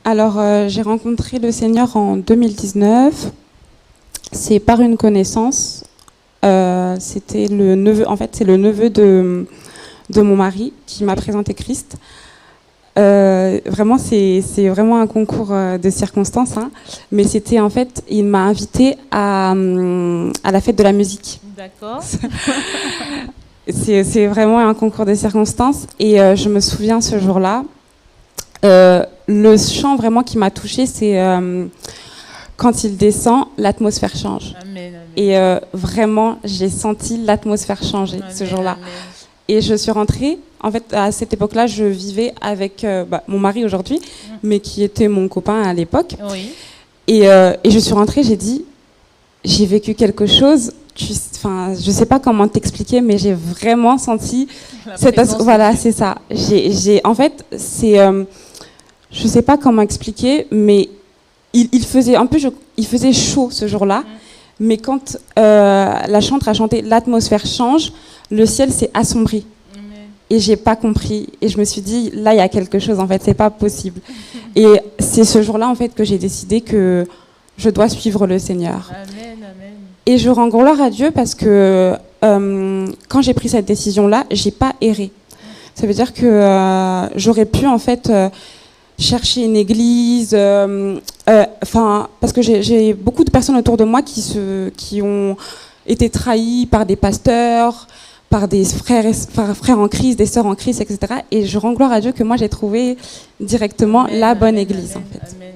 Alors, j'ai rencontré le Seigneur en 2019. C'est par une connaissance. C'était le neveu, en fait, c'est le neveu de mon mari qui m'a présenté Christ. Vraiment, c'est vraiment un concours de circonstances, hein. Mais c'était en fait, il m'a invité à la fête de la musique. D'accord. C'est vraiment un concours de circonstances. Et je me souviens ce jour-là, le chant vraiment qui m'a touchée, c'est quand il descend, l'atmosphère change. Amen, amen. Et vraiment, j'ai senti l'atmosphère changer ce jour-là. Amen. Et je suis rentrée, en fait, à cette époque-là, je vivais avec mon mari aujourd'hui, mais qui était mon copain à l'époque. Oui. Et je suis rentrée, j'ai dit, j'ai vécu quelque chose, je sais pas comment t'expliquer, mais j'ai vraiment senti voilà, c'est ça. En fait, c'est, je sais pas comment expliquer, mais il faisait il faisait chaud ce jour-là, mais quand la chanteuse a chanté, l'atmosphère change, le ciel s'est assombri. Et j'ai pas compris. Et je me suis dit, là, il y a quelque chose, en fait, c'est pas possible. Et c'est ce jour-là, en fait, que j'ai décidé que je dois suivre le Seigneur. Amen, amen. Et je rends gloire à Dieu parce que quand j'ai pris cette décision-là, j'ai pas erré. Ça veut dire que j'aurais pu, en fait, chercher une église, parce que j'ai beaucoup de personnes autour de moi qui ont été trahies par des pasteurs, par des frères en crise, des sœurs en crise, etc. Et je rends gloire à Dieu que moi j'ai trouvé directement la bonne église, en fait. Amen.